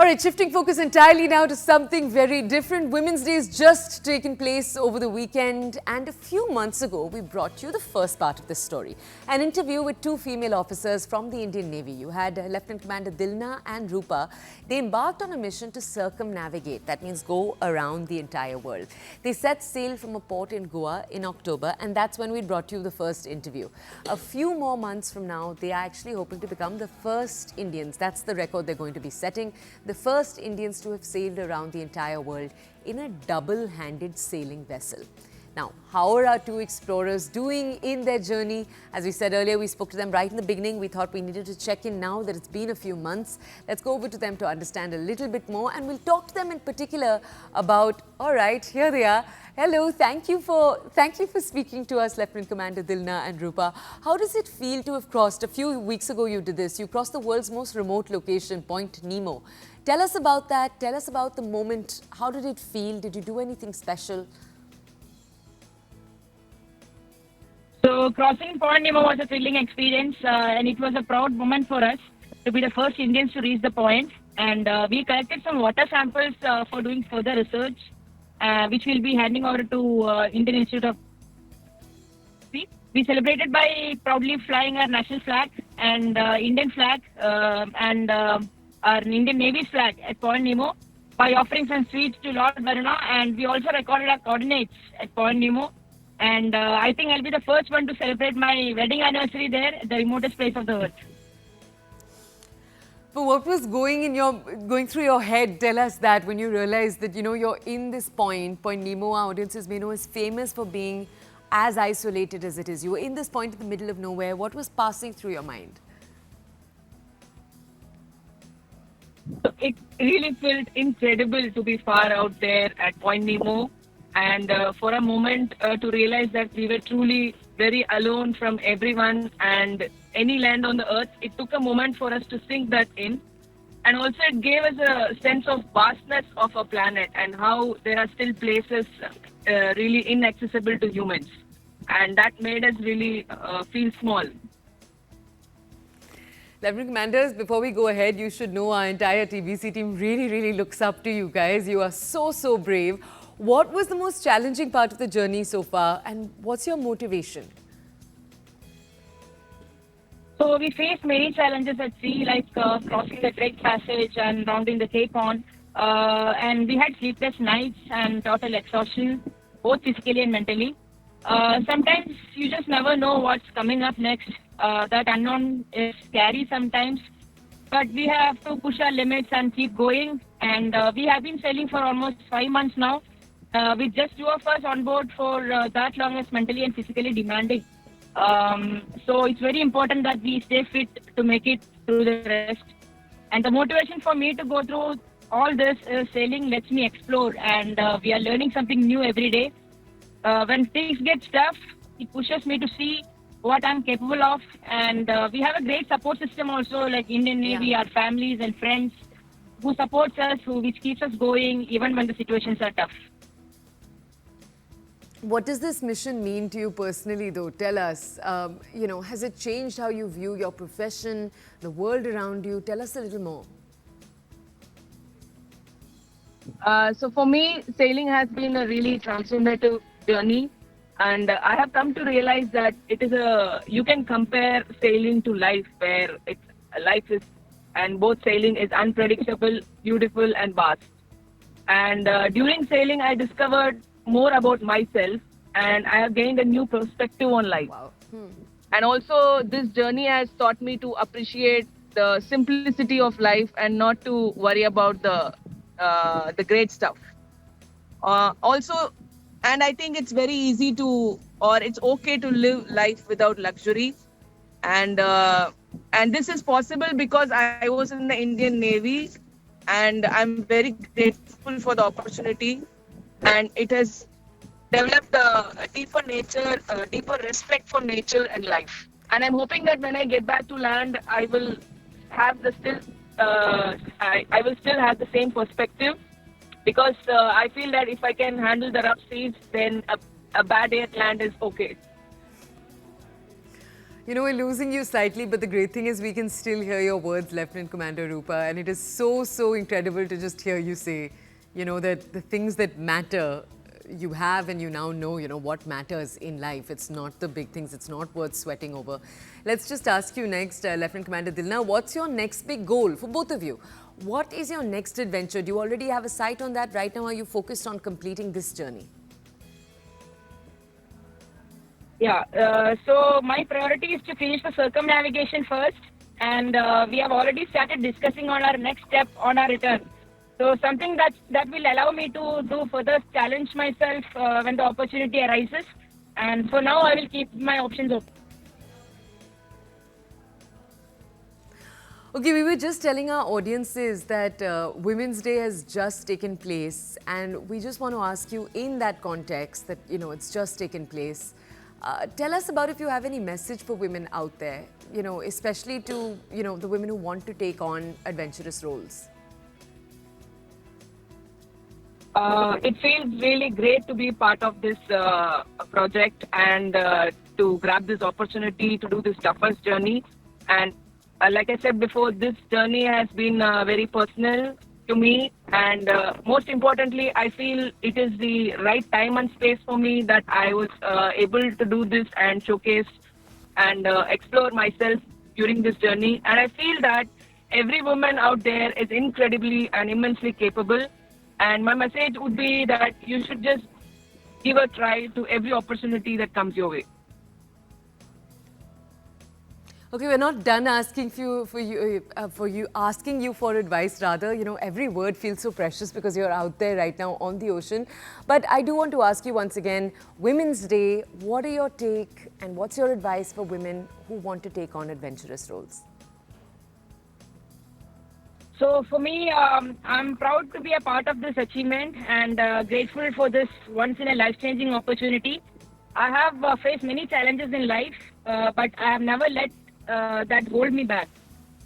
All right, shifting focus entirely now to something very different. Women's Day has just taken place over the weekend, and a few months ago, we brought you the first part of this story. An interview with two female officers from the Indian Navy. You had Lieutenant Commander Dilna and Rupa. They embarked on a mission to circumnavigate, that means go around the entire world. They set sail from a port in Goa in October, and that's when we brought you the first interview. A few more months from now, they are actually hoping to become the first Indians. That's the record they're going to be setting. The first Indians to have sailed around the entire world in a double-handed sailing vessel. Now, how are our two explorers doing in their journey? As we said earlier, we spoke to them right in the beginning. We thought we needed to check in now that it's been a few months. Let's go over to them to understand a little bit more, and we'll talk to them in particular about, all right, here they are. Hello, thank you for speaking to us, Lieutenant Commander Dilna and Rupa. How does it feel to have crossed, a few weeks ago you did this, you crossed the world's most remote location, Point Nemo. Tell us about that, tell us about the moment. How did it feel? Did you do anything special? So crossing Point Nemo was a thrilling experience, and it was a proud moment for us to be the first Indians to reach the point. And we collected some water samples for doing further research, which we'll be handing over to Indian Institute of. We celebrated by proudly flying our national flag and Indian flag and our Indian Navy's flag at Point Nemo by offering some sweets to Lord Varuna, and we also recorded our coordinates at Point Nemo. And I think I'll be the first one to celebrate my wedding anniversary there at the remotest place of the earth. But what was going through your head? Tell us that when you realized that, you're in this Point Nemo, our audiences may know, is famous for being as isolated as it is. You were in this point in the middle of nowhere. What was passing through your mind? It really felt incredible to be far out there at Point Nemo, and for a moment to realize that we were truly very alone from everyone and any land on the earth. It took a moment for us to sink that in, and also it gave us a sense of vastness of a planet and how there are still places really inaccessible to humans, and that made us really feel small. Lieutenant Commanders, before we go ahead, you should know our entire TBC team really looks up to you guys. You are so brave. What was the most challenging part of the journey so far, and what's your motivation? So we faced many challenges at sea, like crossing the Drake Passage and rounding the Cape Horn. And we had sleepless nights and total exhaustion, both physically and mentally. Sometimes you just never know what's coming up next. That unknown is scary sometimes, but we have to push our limits and keep going. And we have been sailing for almost 5 months now, with just two of us on board for that long is mentally and physically demanding. So it's very important that we stay fit to make it through the rest. And the motivation for me to go through all this is sailing lets me explore, and we are learning something new every day. When things get tough, it pushes me to see what I'm capable of, and we have a great support system also, like Indian Navy, our families and friends who supports us, which keeps us going even when the situations are tough. What does this mission mean to you personally, though? Tell us, has it changed how you view your profession, the world around you? Tell us a little more. So for me, sailing has been a really transformative journey, and I have come to realize that you can compare sailing to life, where life is, and both sailing is unpredictable, beautiful and vast. And during sailing, I discovered more about myself, and I have gained a new perspective on life. Wow. And also this journey has taught me to appreciate the simplicity of life and not to worry about the great stuff. And I think it's very easy it's okay to live life without luxury. And this is possible because I was in the Indian Navy, and I'm very grateful for the opportunity. And it has developed a deeper respect for nature and life. And I'm hoping that when I get back to land, I will have I will still have the same perspective, because I feel that if I can handle the rough seas, then a bad day at land is okay. You know, we're losing you slightly, but the great thing is we can still hear your words, Lieutenant Commander Rupa, and it is so, so incredible to just hear you say, you know, that the things that matter, you have and you now know, you know, what matters in life. It's not the big things. It's not worth sweating over. Let's just ask you next, Lieutenant Commander Dilna, what's your next big goal for both of you? What is your next adventure? Do you already have a sight on that right now? Are you focused on completing this journey? Yeah, so my priority is to finish the circumnavigation first, and we have already started discussing on our next step on our return. So something that will allow me to do further challenge myself when the opportunity arises. And for now, I will keep my options open. Okay, we were just telling our audiences that Women's Day has just taken place, and we just want to ask you in that context that, you know, it's just taken place. Tell us about if you have any message for women out there, you know, especially to, you know, the women who want to take on adventurous roles. It feels really great to be part of this project and to grab this opportunity to do this toughest journey. And like I said before, this journey has been very personal to me, and most importantly, I feel it is the right time and space for me that I was able to do this and showcase and explore myself during this journey. And I feel that every woman out there is incredibly and immensely capable. And my message would be that you should just give a try to every opportunity that comes your way. Okay, we're not done asking asking you for advice. Rather, you know, every word feels so precious because you're out there right now on the ocean. But I do want to ask you once again, Women's Day, what are your take and what's your advice for women who want to take on adventurous roles? So for me, I'm proud to be a part of this achievement and grateful for this once in a life-changing opportunity. I have faced many challenges in life, but I have never let that hold me back.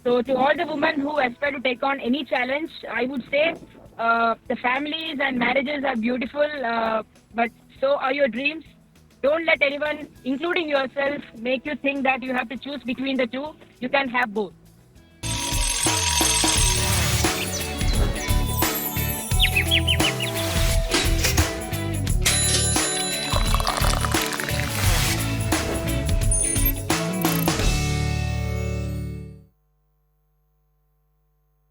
So to all the women who aspire to take on any challenge, I would say the families and marriages are beautiful, but so are your dreams. Don't let anyone, including yourself, make you think that you have to choose between the two. You can have both.